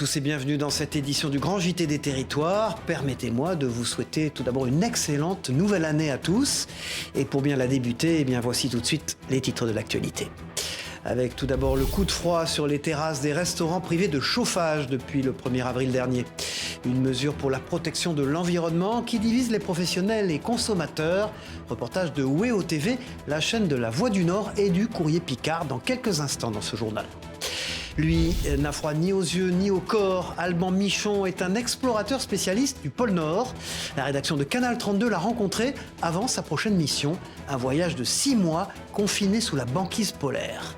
tous et bienvenue dans cette édition du Grand JT des Territoires. Permettez-moi de vous souhaiter tout d'abord une excellente nouvelle année à tous. Et pour bien la débuter, voici tout de suite les titres de l'actualité. Avec tout d'abord le coup de froid sur les terrasses des restaurants privés de chauffage depuis le 1er avril dernier. Une mesure pour la protection de l'environnement qui divise les professionnels et consommateurs. Reportage de WEO TV, la chaîne de la Voix du Nord et du Courrier Picard dans quelques instants dans ce journal. Lui n'a froid ni aux yeux ni au corps. Alban Michon est un explorateur spécialiste du pôle Nord. La rédaction de Canal 32 l'a rencontré avant sa prochaine mission. Un voyage de 6 mois confiné sous la banquise polaire.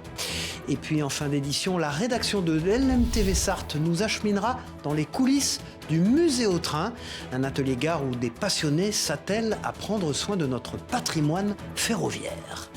Et puis en fin d'édition, la rédaction de LMTV Sarthe nous acheminera dans les coulisses du musée au train, un atelier gare où des passionnés s'attellent à prendre soin de notre patrimoine ferroviaire.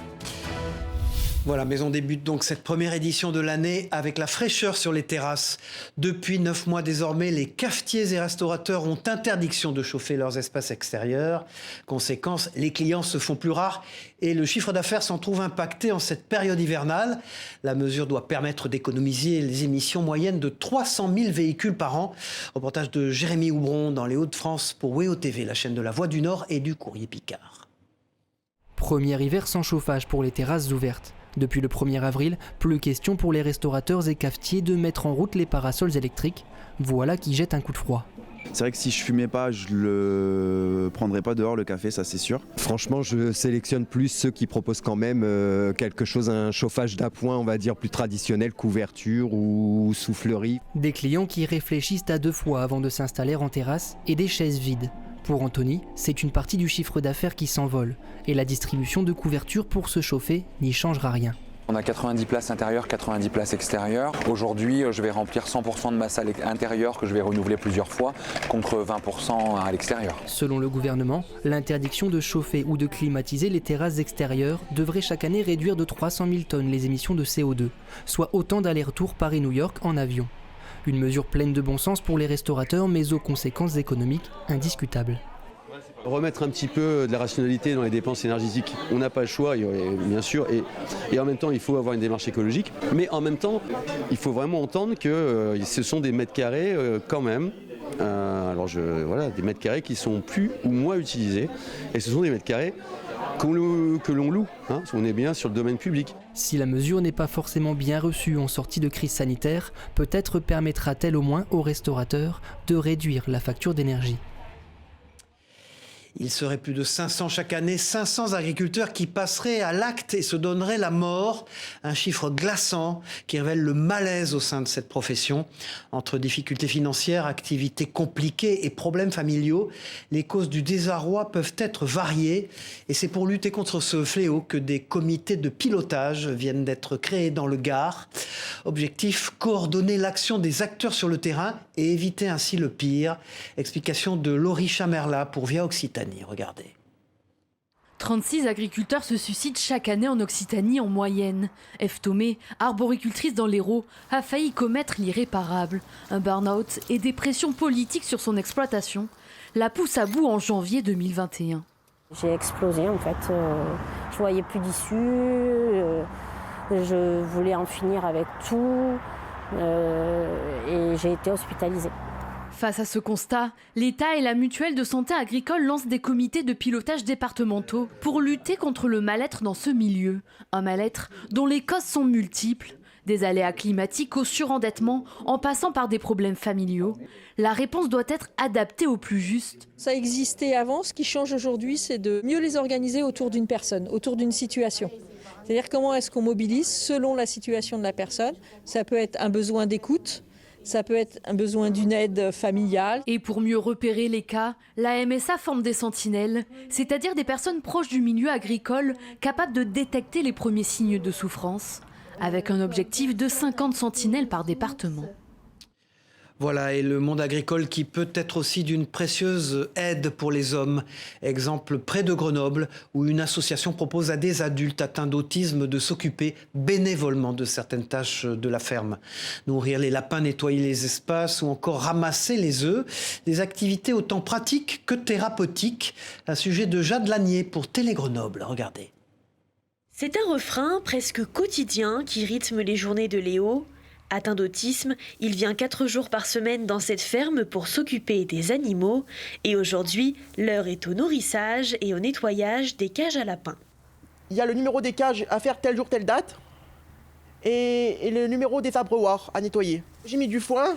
Voilà, mais on débute donc cette première édition de l'année avec la fraîcheur sur les terrasses. Depuis 9 mois désormais, les cafetiers et restaurateurs ont interdiction de chauffer leurs espaces extérieurs. Conséquence, les clients se font plus rares et le chiffre d'affaires s'en trouve impacté en cette période hivernale. La mesure doit permettre d'économiser les émissions moyennes de 300 000 véhicules par an. Reportage de Jérémy Houbron dans les Hauts-de-France pour WEO TV, la chaîne de la Voix du Nord et du Courrier Picard. Premier hiver sans chauffage pour les terrasses ouvertes. Depuis le 1er avril, plus question pour les restaurateurs et cafetiers de mettre en route les parasols électriques. Voilà qui jette un coup de froid. C'est vrai que si je fumais pas, je le prendrais pas dehors le café, ça c'est sûr. Franchement, je sélectionne plus ceux qui proposent quand même quelque chose, un chauffage d'appoint, on va dire plus traditionnel, couverture ou soufflerie. Des clients qui réfléchissent à 2 fois avant de s'installer en terrasse et des chaises vides. Pour Anthony, c'est une partie du chiffre d'affaires qui s'envole et la distribution de couverture pour se chauffer n'y changera rien. On a 90 places intérieures, 90 places extérieures. Aujourd'hui, je vais remplir 100% de ma salle intérieure que je vais renouveler plusieurs fois contre 20% à l'extérieur. Selon le gouvernement, l'interdiction de chauffer ou de climatiser les terrasses extérieures devrait chaque année réduire de 300 000 tonnes les émissions de CO2, soit autant d'allers-retours Paris-New York en avion. Une mesure pleine de bon sens pour les restaurateurs, mais aux conséquences économiques indiscutables. Remettre un petit peu de la rationalité dans les dépenses énergétiques, on n'a pas le choix, bien sûr, et en même temps il faut avoir une démarche écologique, mais en même temps il faut vraiment entendre que ce sont des mètres carrés quand même. Des mètres carrés qui sont plus ou moins utilisés, et ce sont des mètres carrés que l'on loue, on est bien sur le domaine public. Si la mesure n'est pas forcément bien reçue en sortie de crise sanitaire, peut-être permettra-t-elle au moins aux restaurateurs de réduire la facture d'énergie. Il serait plus de 500 chaque année, 500 agriculteurs qui passeraient à l'acte et se donneraient la mort. Un chiffre glaçant qui révèle le malaise au sein de cette profession. Entre difficultés financières, activités compliquées et problèmes familiaux, les causes du désarroi peuvent être variées. Et c'est pour lutter contre ce fléau que des comités de pilotage viennent d'être créés dans le Gard. Objectif, coordonner l'action des acteurs sur le terrain et éviter ainsi le pire. Explication de Laurie Chamerla pour Via Occitanie. Regardez. 36 agriculteurs se suicident chaque année en Occitanie en moyenne. Ève Thomé, arboricultrice dans l'Hérault, a failli commettre l'irréparable. Un burn-out et des pressions politiques sur son exploitation la poussent à bout en janvier 2021. J'ai explosé en fait. Je voyais plus d'issue. Je voulais en finir avec tout. Et j'ai été hospitalisée. Face à ce constat, l'État et la mutuelle de santé agricole lancent des comités de pilotage départementaux pour lutter contre le mal-être dans ce milieu. Un mal-être dont les causes sont multiples. Des aléas climatiques au surendettement, en passant par des problèmes familiaux. La réponse doit être adaptée au plus juste. Ça existait avant, ce qui change aujourd'hui, c'est de mieux les organiser autour d'une personne, autour d'une situation. C'est-à-dire comment est-ce qu'on mobilise selon la situation de la personne. Ça peut être un besoin d'écoute. Ça peut être un besoin d'une aide familiale. Et pour mieux repérer les cas, la MSA forme des sentinelles, c'est-à-dire des personnes proches du milieu agricole capables de détecter les premiers signes de souffrance, avec un objectif de 50 sentinelles par département. Voilà, et le monde agricole qui peut être aussi d'une précieuse aide pour les hommes. Exemple près de Grenoble, où une association propose à des adultes atteints d'autisme de s'occuper bénévolement de certaines tâches de la ferme. Nourrir les lapins, nettoyer les espaces ou encore ramasser les œufs. Des activités autant pratiques que thérapeutiques. Un sujet de Jade Lanier pour Télé Grenoble. Regardez. C'est un refrain presque quotidien qui rythme les journées de Léo. Atteint d'autisme, il vient 4 jours par semaine dans cette ferme pour s'occuper des animaux. Et aujourd'hui, l'heure est au nourrissage et au nettoyage des cages à lapins. Il y a le numéro des cages à faire tel jour, telle date. Et le numéro des abreuvoirs à nettoyer. J'ai mis du foin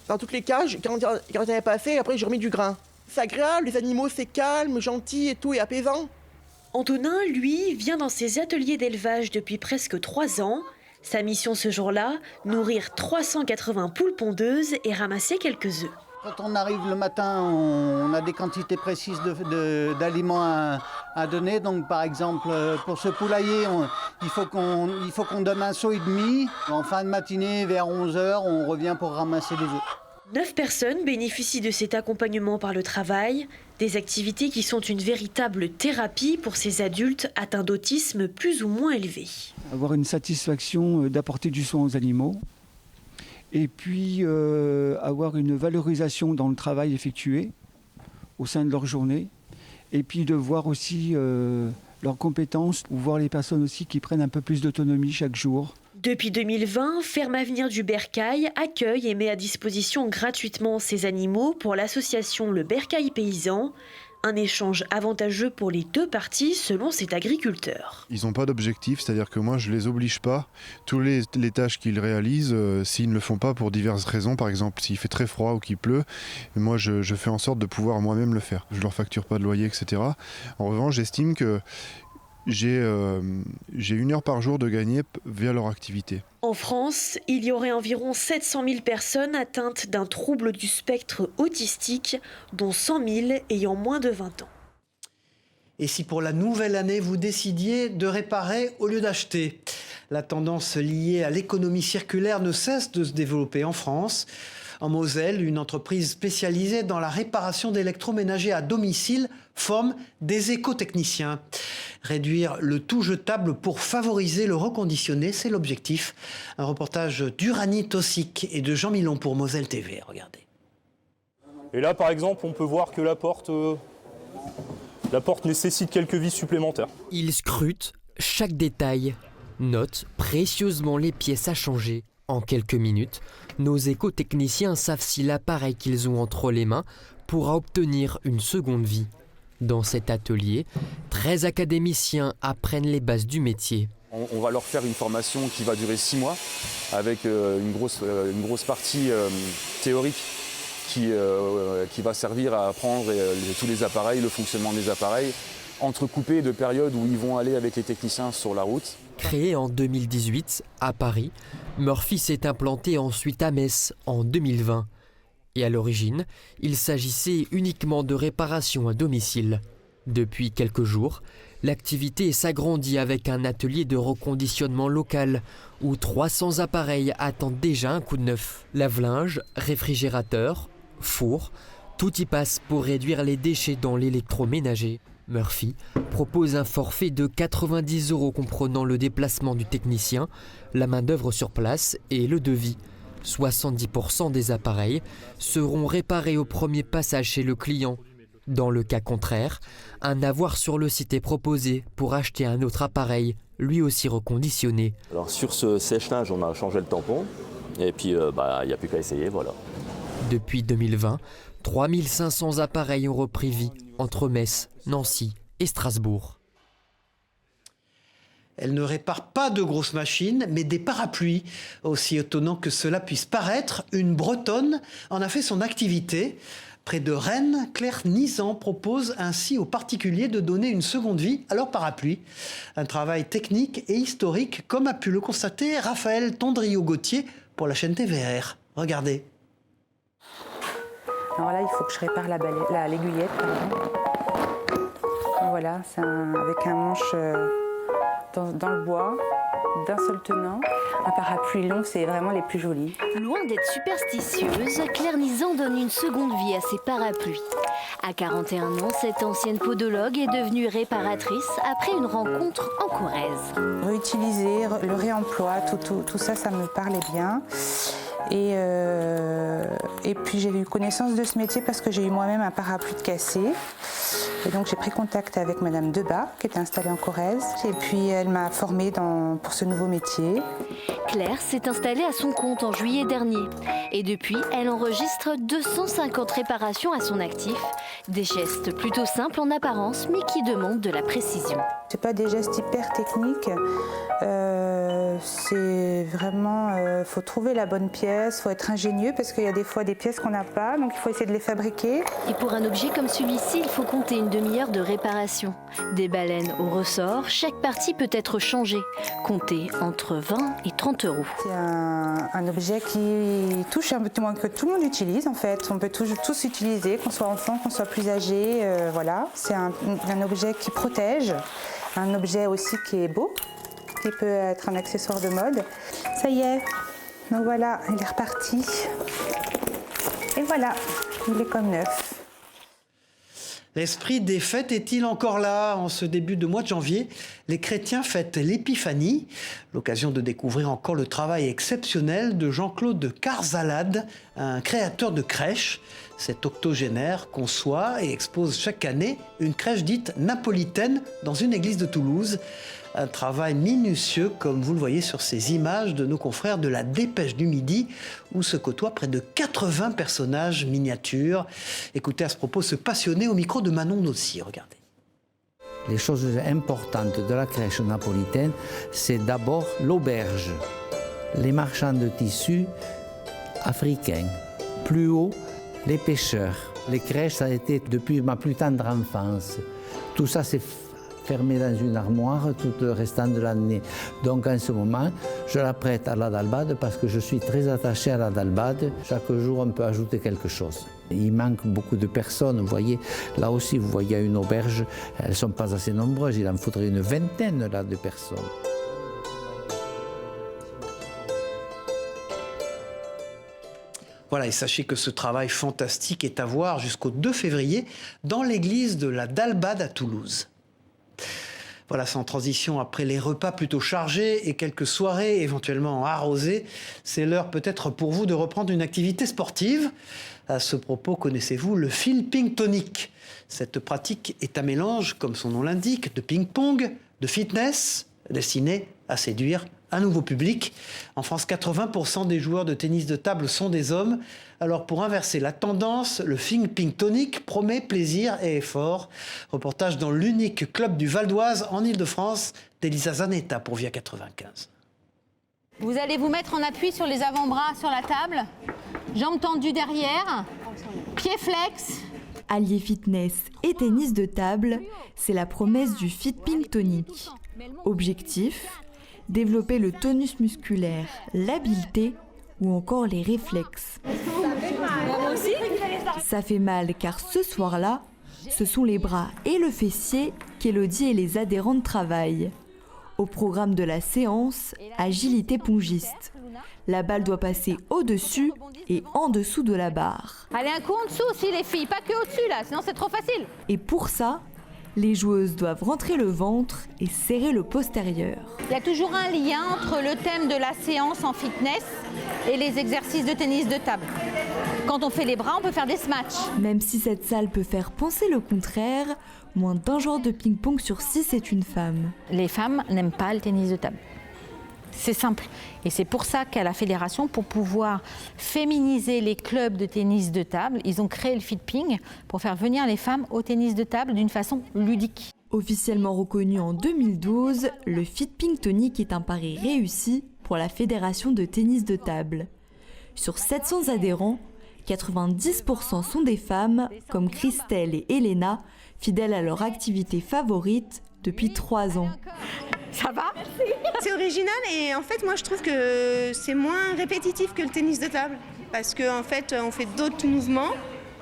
dans toutes les cages. Quand j'en avais pas fait, après j'ai remis du grain. C'est agréable, les animaux, c'est calme, gentil et tout, et apaisant. Antonin, lui, vient dans ses ateliers d'élevage depuis presque 3 ans. Sa mission ce jour-là, nourrir 380 poules pondeuses et ramasser quelques œufs. Quand on arrive le matin, on a des quantités précises d'aliments à donner. Donc par exemple, pour ce poulailler, il faut qu'on donne un seau et demi. En fin de matinée, vers 11h, on revient pour ramasser les œufs. 9 personnes bénéficient de cet accompagnement par le travail, des activités qui sont une véritable thérapie pour ces adultes atteints d'autisme plus ou moins élevé. Avoir une satisfaction d'apporter du soin aux animaux et puis avoir une valorisation dans le travail effectué au sein de leur journée et puis de voir aussi leurs compétences ou voir les personnes aussi qui prennent un peu plus d'autonomie chaque jour. Depuis 2020, Ferme Avenir du Bercail accueille et met à disposition gratuitement ces animaux pour l'association Le Bercail Paysan. Un échange avantageux pour les 2 parties selon cet agriculteur. Ils n'ont pas d'objectif, c'est-à-dire que moi je ne les oblige pas. Toutes les tâches qu'ils réalisent, s'ils ne le font pas pour diverses raisons, par exemple s'il fait très froid ou qu'il pleut, moi je fais en sorte de pouvoir moi-même le faire. Je ne leur facture pas de loyer, etc. En revanche, j'estime que j'ai 1 heure par jour de gagner via leur activité. En France, il y aurait environ 700 000 personnes atteintes d'un trouble du spectre autistique, dont 100 000 ayant moins de 20 ans. Et si pour la nouvelle année, vous décidiez de réparer au lieu d'acheter? La tendance liée à l'économie circulaire ne cesse de se développer en France. En Moselle, une entreprise spécialisée dans la réparation d'électroménagers à domicile forme des écotechniciens. Réduire le tout jetable pour favoriser le reconditionné, c'est l'objectif. Un reportage d'Uranie Tossic et de Jean Milon pour Moselle TV. Regardez. Et là, par exemple, on peut voir que la porte nécessite quelques vis supplémentaires. Il scrute chaque détail, note précieusement les pièces à changer. En quelques minutes, nos écotechniciens savent si l'appareil qu'ils ont entre les mains pourra obtenir une seconde vie. Dans cet atelier, 13 académiciens apprennent les bases du métier. On va leur faire une formation qui va durer 6 mois avec une grosse partie théorique qui va servir à apprendre tous les appareils, le fonctionnement des appareils, entrecoupé de périodes où ils vont aller avec les techniciens sur la route. Créé en 2018 à Paris, Murphy s'est implanté ensuite à Metz en 2020. Et à l'origine, il s'agissait uniquement de réparation à domicile. Depuis quelques jours, l'activité s'agrandit avec un atelier de reconditionnement local où 300 appareils attendent déjà un coup de neuf. Lave-linge, réfrigérateur, four, tout y passe pour réduire les déchets dans l'électroménager. Murphy propose un forfait de 90 € comprenant le déplacement du technicien, la main-d'œuvre sur place et le devis. 70% des appareils seront réparés au premier passage chez le client. Dans le cas contraire, un avoir sur le site est proposé pour acheter un autre appareil, lui aussi reconditionné. Alors sur ce sèche-linge, on a changé le tampon et puis il n'y a plus qu'à essayer, voilà. Depuis 2020, 3500 appareils ont repris vie entre Metz, Nancy et Strasbourg. Elle ne répare pas de grosses machines, mais des parapluies. Aussi étonnant que cela puisse paraître, une Bretonne en a fait son activité. Près de Rennes, Claire Nizan propose ainsi aux particuliers de donner une seconde vie à leur parapluie. Un travail technique et historique, comme a pu le constater Raphaël Tondrio-Gauthier pour la chaîne TVR. Regardez. Alors là, il faut que je répare l'aiguillette. Voilà, c'est avec un manche dans le bois, d'un seul tenant. Un parapluie long, c'est vraiment les plus jolis. Loin d'être superstitieuse, Claire Nizan donne une seconde vie à ses parapluies. À 41 ans, cette ancienne podologue est devenue réparatrice après une rencontre en Corrèze. Réutiliser, le réemploi, tout ça, ça me parlait bien. Et puis j'ai eu connaissance de ce métier parce que j'ai eu moi-même un parapluie de cassé. Et donc j'ai pris contact avec Madame Debat, qui est installée en Corrèze. Et puis elle m'a formée pour ce nouveau métier. Claire s'est installée à son compte en juillet dernier. Et depuis, elle enregistre 250 réparations à son actif. Des gestes plutôt simples en apparence, mais qui demandent de la précision. C'est pas des gestes hyper techniques. C'est vraiment, faut trouver la bonne pièce, faut être ingénieux parce qu'il y a des fois des pièces qu'on n'a pas, donc il faut essayer de les fabriquer. Et pour un objet comme celui-ci, il faut compter une demi-heure de réparation. Des baleines au ressort, chaque partie peut être changée. Comptez entre 20 et 30 €. C'est un objet qui touche un peu moins que tout le monde utilise en fait. On peut tous utiliser, qu'on soit enfant, qu'on soit plus âgé, voilà. C'est un objet qui protège, un objet aussi qui est beau, qui peut être un accessoire de mode. Ça y est, donc voilà, il est reparti. Et voilà, il est comme neuf. L'esprit des fêtes est-il encore là? En ce début de mois de janvier, les chrétiens fêtent l'Épiphanie, l'occasion de découvrir encore le travail exceptionnel de Jean-Claude Carzalade, un créateur de crèches. Cet octogénaire conçoit et expose chaque année une crèche dite napolitaine dans une église de Toulouse. Un travail minutieux, comme vous le voyez sur ces images de nos confrères de la Dépêche du Midi, où se côtoient près de 80 personnages miniatures. Écoutez à ce propos ce passionné au micro de Manon Nossi, regardez. Les choses importantes de la crèche napolitaine, c'est d'abord l'auberge, les marchands de tissus africains. Plus haut, les pêcheurs. Les crèches, ça a été depuis ma plus tendre enfance. Tout ça, c'est fermé dans une armoire tout le restant de l'année. Donc en ce moment, je la prête à la Dalbade parce que je suis très attaché à la Dalbade. Chaque jour, on peut ajouter quelque chose. Il manque beaucoup de personnes, vous voyez. Là aussi, vous voyez une auberge, elles ne sont pas assez nombreuses, il en faudrait une vingtaine là, de personnes. Voilà, et sachez que ce travail fantastique est à voir jusqu'au 2 février dans l'église de la Dalbade à Toulouse. Voilà, sans transition, après les repas plutôt chargés et quelques soirées éventuellement arrosées, c'est l'heure peut-être pour vous de reprendre une activité sportive. À ce propos, connaissez-vous le Feelping Tonic? Cette pratique est un mélange, comme son nom l'indique, de ping-pong, de fitness, destiné à séduire un nouveau public. En France, 80% des joueurs de tennis de table sont des hommes. Alors pour inverser la tendance, le Feelping Tonic promet plaisir et effort. Reportage dans l'unique club du Val d'Oise en Ile-de-France d'Elisa Zanetta pour Via 95. Vous allez vous mettre en appui sur les avant-bras sur la table, jambes tendues derrière, pieds flex. Allier fitness et tennis de table, c'est la promesse du Feelping Tonic. Objectif, développer le tonus musculaire, l'habileté ou encore les réflexes. Ça fait mal car ce soir-là, ce sont les bras et le fessier qu'Élodie et les adhérentes travaillent. Au programme de la séance, agilité pongiste. La balle doit passer au-dessus et en dessous de la barre. Allez, un coup en dessous aussi les filles, pas que au-dessus là, sinon c'est trop facile. Et pour ça, les joueuses doivent rentrer le ventre et serrer le postérieur. Il y a toujours un lien entre le thème de la séance en fitness et les exercices de tennis de table. Quand on fait les bras, on peut faire des snatchs. Même si cette salle peut faire penser le contraire, moins d'un joueur de ping-pong sur 6 est une femme. Les femmes n'aiment pas le tennis de table. C'est simple. Et c'est pour ça qu'à la fédération, pour pouvoir féminiser les clubs de tennis de table, ils ont créé le Feelping pour faire venir les femmes au tennis de table d'une façon ludique. Officiellement reconnu en 2012, le Feelping Tonic est un pari réussi pour la fédération de tennis de table. Sur 700 adhérents, 90% sont des femmes, comme Christelle et Elena, fidèles à leur activité favorite depuis 3 ans. Ça va? C'est original et en fait moi je trouve que c'est moins répétitif que le tennis de table parce qu'en fait on fait d'autres mouvements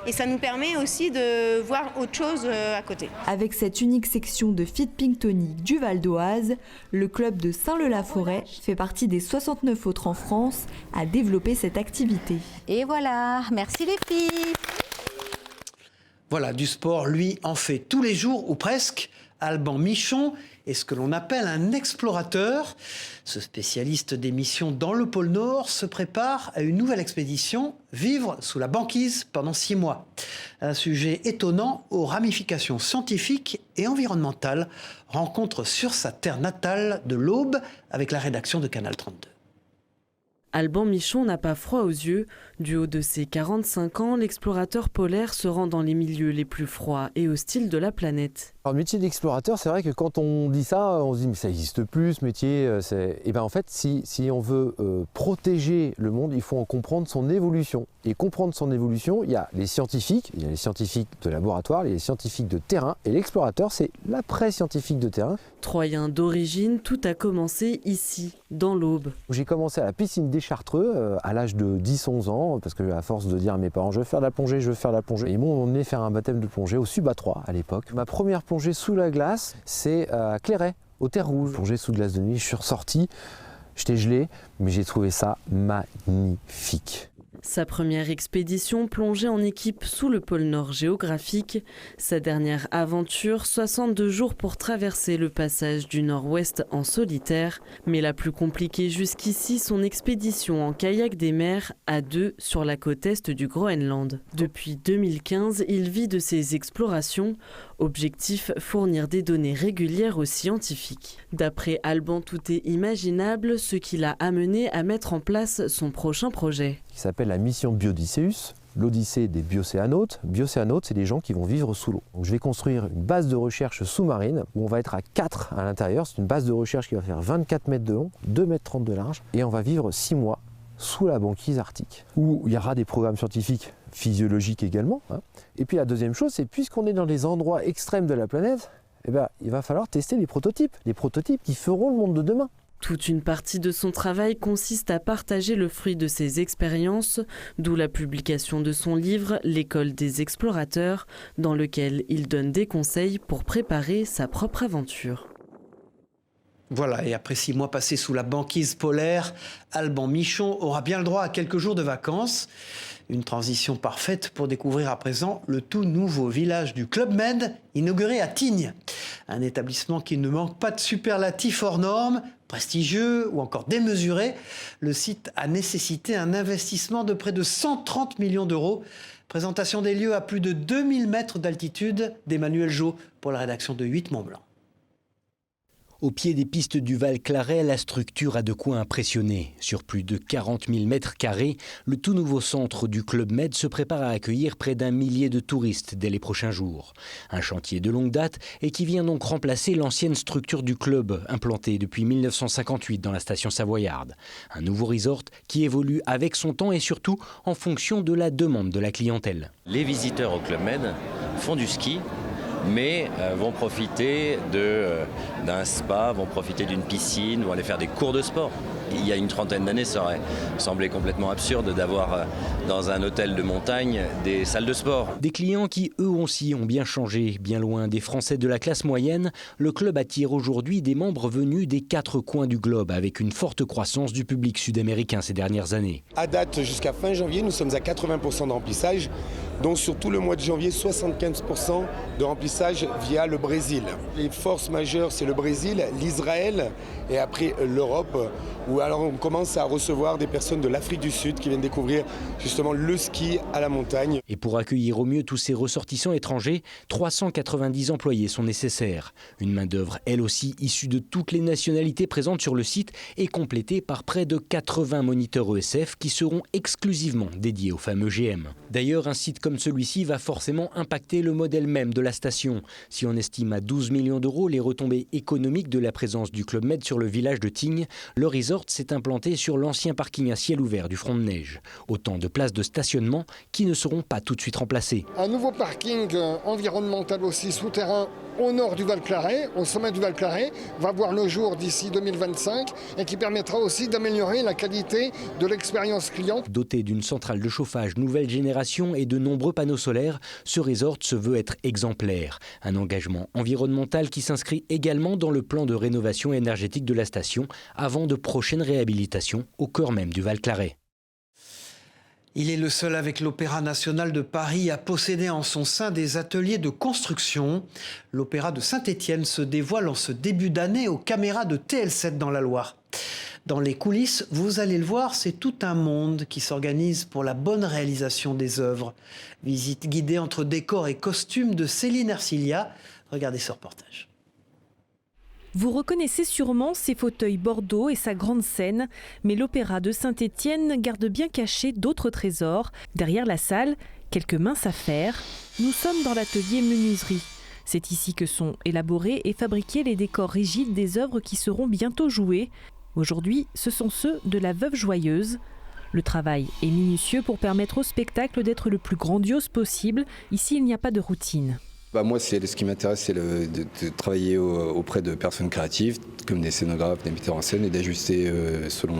et ça nous permet aussi de voir autre chose à côté. Avec cette unique section de Feelping Tonic du Val d'Oise, le club de Saint-Leu-la-Forêt fait partie des 69 autres en France à développer cette activité. Et voilà, merci les filles. Voilà, du sport, lui, en fait tous les jours ou presque. Alban Michon est ce que l'on appelle un explorateur. Ce spécialiste des missions dans le pôle Nord se prépare à une nouvelle expédition, vivre sous la banquise pendant 6 mois. Un sujet étonnant aux ramifications scientifiques et environnementales. Rencontre sur sa terre natale de l'Aube avec la rédaction de Canal 32. Alban Michon n'a pas froid aux yeux. Du haut de ses 45 ans, l'explorateur polaire se rend dans les milieux les plus froids et hostiles de la planète. Alors, le métier d'explorateur, c'est vrai que quand on dit ça, on se dit mais ça n'existe plus ce métier. Et ben en fait, si on veut protéger le monde, il faut en comprendre son évolution. Et comprendre son évolution, il y a les scientifiques de laboratoire, les scientifiques de terrain, et l'explorateur, c'est l'après-scientifique de terrain. Troyen d'origine, tout a commencé ici, dans l'Aube. J'ai commencé à la piscine des Chartreux à l'âge de 10-11 ans, parce que à force de dire à mes parents je veux faire de la plongée, ils m'ont emmené faire un baptême de plongée au Suba 3 à l'époque. Ma première plongée sous la glace, c'est à Clairet, aux Terres Rouges. Plongée sous glace de nuit, je suis ressorti, j'étais gelé, mais j'ai trouvé ça magnifique. Sa première expédition plongée en équipe sous le pôle Nord géographique. Sa dernière aventure, 62 jours pour traverser le passage du Nord-Ouest en solitaire. Mais la plus compliquée jusqu'ici, son expédition en kayak des mers à 2 sur la côte est du Groenland. Depuis 2015, il vit de ses explorations. Objectif, fournir des données régulières aux scientifiques. D'après Alban, tout est imaginable, ce qui l'a amené à mettre en place son prochain projet. Qui s'appelle la mission Biodysseus, l'Odyssée des biocéanotes. Biocéanotes, c'est des gens qui vont vivre sous l'eau. Donc je vais construire une base de recherche sous-marine où on va être à 4 à l'intérieur. C'est une base de recherche qui va faire 24 mètres de long, 2,30 mètres de large. Et on va vivre 6 mois sous la banquise arctique, où il y aura des programmes scientifiques physiologiques également. Et puis la deuxième chose, c'est puisqu'on est dans les endroits extrêmes de la planète, il va falloir tester les prototypes qui feront le monde de demain. Toute une partie de son travail consiste à partager le fruit de ses expériences, d'où la publication de son livre « L'école des explorateurs », dans lequel il donne des conseils pour préparer sa propre aventure. Voilà, et après 6 mois passés sous la banquise polaire, Alban Michon aura bien le droit à quelques jours de vacances. Une transition parfaite pour découvrir à présent le tout nouveau village du Club Med, inauguré à Tignes. Un établissement qui ne manque pas de superlatifs hors normes, prestigieux ou encore démesuré. Le site a nécessité un investissement de près de 130 millions d'euros. Présentation des lieux à plus de 2000 mètres d'altitude d'Emmanuel Jo pour la rédaction de 8 Mont-Blanc. Au pied des pistes du Val Claret, la structure a de quoi impressionner. Sur plus de 40 000 mètres carrés, le tout nouveau centre du Club Med se prépare à accueillir près d'1 millier de touristes dès les prochains jours. Un chantier de longue date et qui vient donc remplacer l'ancienne structure du club, implantée depuis 1958 dans la station savoyarde. Un nouveau resort qui évolue avec son temps et surtout en fonction de la demande de la clientèle. Les visiteurs au Club Med font du ski, mais vont profiter d'un spa, vont profiter d'une piscine, vont aller faire des cours de sport. Il y a une trentaine d'années, ça aurait semblé complètement absurde d'avoir dans un hôtel de montagne des salles de sport. Des clients qui, eux aussi, ont bien changé. Bien loin des Français de la classe moyenne, le club attire aujourd'hui des membres venus des 4 coins du globe, avec une forte croissance du public sud-américain ces dernières années. À date, jusqu'à fin janvier, nous sommes à 80% de remplissage. Donc sur tout le mois de janvier, 75% de remplissage via le Brésil. Les forces majeures, c'est le Brésil, l'Israël et après l'Europe, où alors on commence à recevoir des personnes de l'Afrique du Sud qui viennent découvrir justement le ski à la montagne. Et pour accueillir au mieux tous ces ressortissants étrangers, 390 employés sont nécessaires. Une main-d'œuvre, elle aussi, issue de toutes les nationalités présentes sur le site et complétée par près de 80 moniteurs ESF qui seront exclusivement dédiés au fameux GM. D'ailleurs, un site comme celui-ci va forcément impacter le modèle même de la station. Si on estime à 12 millions d'euros les retombées économiques de la présence du Club Med sur le village de Tignes, le resort s'est implanté sur l'ancien parking à ciel ouvert du Front de Neige. Autant de places de stationnement qui ne seront pas tout de suite remplacées. Un nouveau parking environnemental aussi souterrain au nord du Val Claret, au sommet du Val Claret, va voir le jour d'ici 2025 et qui permettra aussi d'améliorer la qualité de l'expérience client. Doté d'une centrale de chauffage nouvelle génération et de nombreux panneaux solaires, ce resort se veut être exemplaire. Un engagement environnemental qui s'inscrit également dans le plan de rénovation énergétique de la station avant de prochaines réhabilitations au cœur même du Val Claret. Il est le seul avec l'Opéra national de Paris à posséder en son sein des ateliers de construction. L'Opéra de Saint-Étienne se dévoile en ce début d'année aux caméras de TL7 dans la Loire. Dans les coulisses, vous allez le voir, c'est tout un monde qui s'organise pour la bonne réalisation des œuvres. Visite guidée entre décors et costumes de Céline Ercilia. Regardez ce reportage. Vous reconnaissez sûrement ses fauteuils Bordeaux et sa grande scène, mais l'Opéra de Saint-Étienne garde bien caché d'autres trésors. Derrière la salle, quelques minces affaires. Nous sommes dans l'atelier menuiserie. C'est ici que sont élaborés et fabriqués les décors rigides des œuvres qui seront bientôt jouées. Aujourd'hui, ce sont ceux de la Veuve Joyeuse. Le travail est minutieux pour permettre au spectacle d'être le plus grandiose possible. Ici, il n'y a pas de routine. Moi, ce qui m'intéresse, c'est de travailler auprès de personnes créatives, comme des scénographes, des metteurs en scène, et d'ajuster selon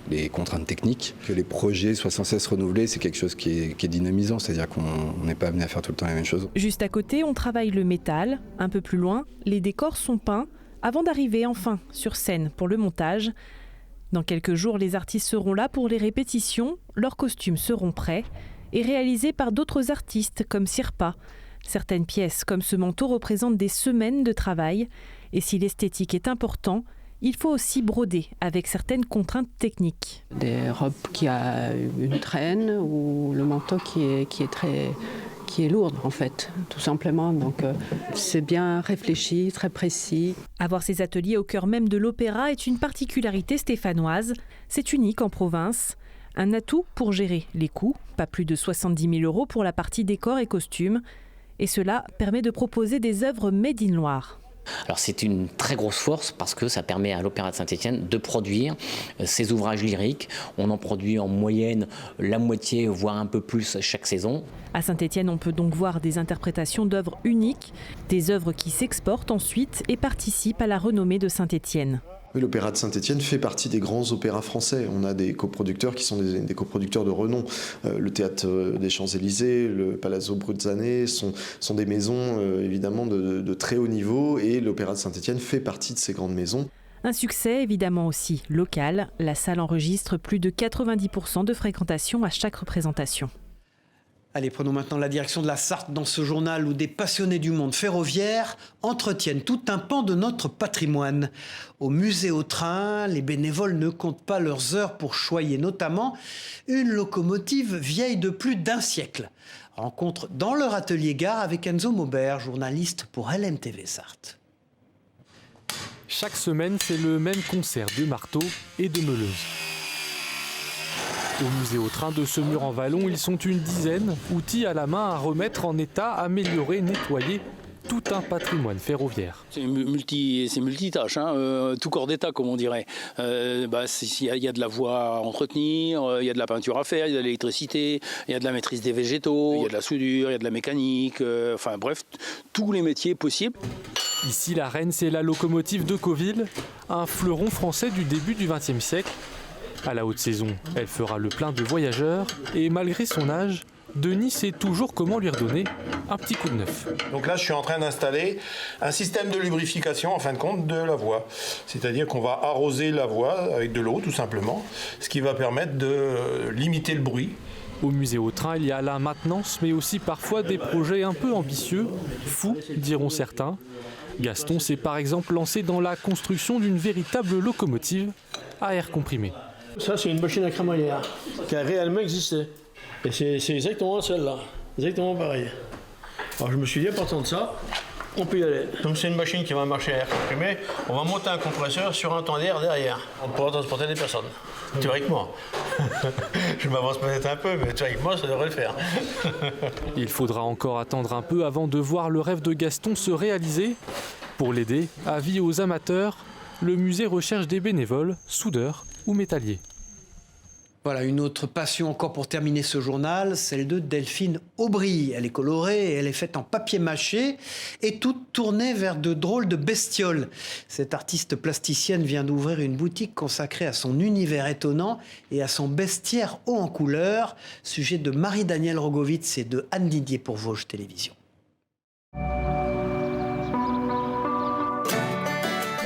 les contraintes techniques. Que les projets soient sans cesse renouvelés, c'est quelque chose qui est dynamisant, c'est-à-dire qu'on n'est pas amené à faire tout le temps la même chose. Juste à côté, on travaille le métal. Un peu plus loin, les décors sont peints, avant d'arriver enfin sur scène pour le montage. Dans quelques jours, les artistes seront là pour les répétitions, leurs costumes seront prêts et réalisés par d'autres artistes comme Sirpa. Certaines pièces, comme ce manteau, représentent des semaines de travail. Et si l'esthétique est important, il faut aussi broder avec certaines contraintes techniques. Des robes qui a une traîne ou le manteau qui est lourde en fait, tout simplement. Donc c'est bien réfléchi, très précis. Avoir ces ateliers au cœur même de l'opéra est une particularité stéphanoise. C'est unique en province. Un atout pour gérer les coûts, pas plus de 70 000 € pour la partie décor et costumes. Et cela permet de proposer des œuvres made in Loire. Alors c'est une très grosse force parce que ça permet à l'Opéra de Saint-Étienne de produire ses ouvrages lyriques. On en produit en moyenne la moitié, voire un peu plus chaque saison. À Saint-Étienne, on peut donc voir des interprétations d'œuvres uniques, des œuvres qui s'exportent ensuite et participent à la renommée de Saint-Étienne. Oui, l'Opéra de Saint-Étienne fait partie des grands opéras français. On a des coproducteurs qui sont des coproducteurs de renom. Le Théâtre des Champs-Élysées, le Palazzo Bruzzane sont des maisons évidemment de très haut niveau et l'Opéra de Saint-Étienne fait partie de ces grandes maisons. Un succès évidemment aussi local. La salle enregistre plus de 90% de fréquentation à chaque représentation. Allez, prenons maintenant la direction de la Sarthe dans ce journal où des passionnés du monde ferroviaire entretiennent tout un pan de notre patrimoine. Au musée au train, les bénévoles ne comptent pas leurs heures pour choyer notamment une locomotive vieille de plus d'1 siècle. Rencontre dans leur atelier gare avec Enzo Maubert, journaliste pour LMTV Sarthe. Chaque semaine, c'est le même concert de marteaux et de meuleuses. Au musée au train de Semur-en-Vallon, ils sont une dizaine, outils à la main à remettre en état, améliorer, nettoyer tout un patrimoine ferroviaire. C'est multitâche, tout corps d'état comme on dirait. Il y a de la voie à entretenir, il y a de la peinture à faire, il y a de l'électricité, il y a de la maîtrise des végétaux, il y a de la soudure, il y a de la mécanique, bref, tous les métiers possibles. Ici, la reine, c'est la locomotive de Cauville, un fleuron français du début du XXe siècle. À la haute saison, elle fera le plein de voyageurs et malgré son âge, Denis sait toujours comment lui redonner un petit coup de neuf. Donc là, je suis en train d'installer un système de lubrification, en fin de compte, de la voie. C'est-à-dire qu'on va arroser la voie avec de l'eau, tout simplement, ce qui va permettre de limiter le bruit. Au musée au train, il y a la maintenance, mais aussi parfois des projets un peu ambitieux, fous, diront certains. Gaston s'est par exemple lancé dans la construction d'une véritable locomotive à air comprimé. Ça, c'est une machine à crémaillère qui a réellement existé. Et c'est exactement celle-là. Exactement pareil. Alors je me suis dit, à partir de ça, on peut y aller. Donc c'est une machine qui va marcher à air comprimé. On va monter un compresseur sur un tendeur derrière. On pourra transporter des personnes. Théoriquement. Je m'avance peut-être un peu, mais théoriquement, ça devrait le faire. Il faudra encore attendre un peu avant de voir le rêve de Gaston se réaliser. Pour l'aider, avis aux amateurs, le musée recherche des bénévoles, soudeurs ou métalliers. Voilà, une autre passion encore pour terminer ce journal, celle de Delphine Aubry. Elle est colorée et elle est faite en papier mâché et toute tournée vers de drôles de bestioles. Cette artiste plasticienne vient d'ouvrir une boutique consacrée à son univers étonnant et à son bestiaire haut en couleur. Sujet de Marie-Danielle Rogovitz et de Anne Didier pour Vosges Télévisions.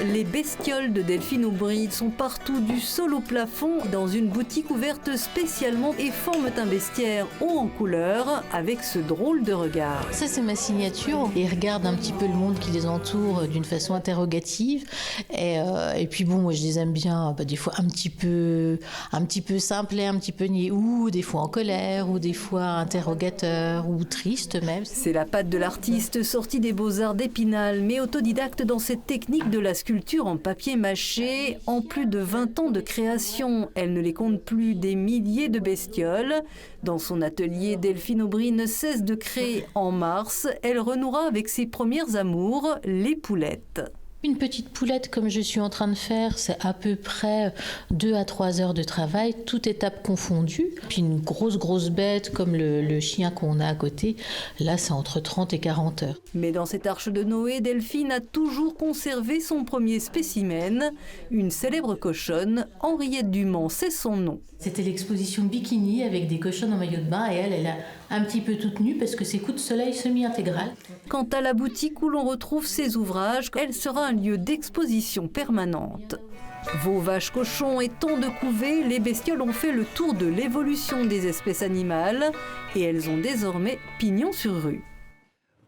les bestioles de Delphine Aubry sont partout du sol au plafond dans une boutique ouverte spécialement et forment un bestiaire haut en couleur avec ce drôle de regard. Ça c'est ma signature. Ils regardent un petit peu le monde qui les entoure d'une façon interrogative et puis bon, moi je les aime bien des fois un petit peu simple et un petit peu niais, ou des fois en colère, ou des fois interrogateur ou triste même. C'est la patte de l'artiste sortie des Beaux-Arts d'Épinal, mais autodidacte dans cette technique de la sculpture en papier mâché. En plus de 20 ans de création, elle ne les compte plus, des milliers de bestioles. Dans son atelier, Delphine Aubry ne cesse de créer. En mars, elle renouera avec ses premières amours, les poulettes. Une petite poulette comme je suis en train de faire, c'est à peu près 2 à 3 heures de travail, toute étape confondue. Puis une grosse bête comme le chien qu'on a à côté, là c'est entre 30 et 40 heures. Mais dans cette arche de Noé, Delphine a toujours conservé son premier spécimen, une célèbre cochonne, Henriette Dumont, c'est son nom. C'était l'exposition bikini avec des cochonnes en maillot de bain et elle est un petit peu toute nue parce que c'est coup de soleil semi-intégral. Quant à la boutique où l'on retrouve ses ouvrages, elle sera un lieu d'exposition permanente. Veaux, vaches, cochons et tant de couvées, les bestioles ont fait le tour de l'évolution des espèces animales et elles ont désormais pignon sur rue.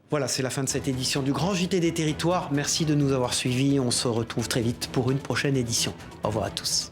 Voilà, c'est la fin de cette édition du Grand JT des Territoires. Merci de nous avoir suivis. On se retrouve très vite pour une prochaine édition. Au revoir à tous.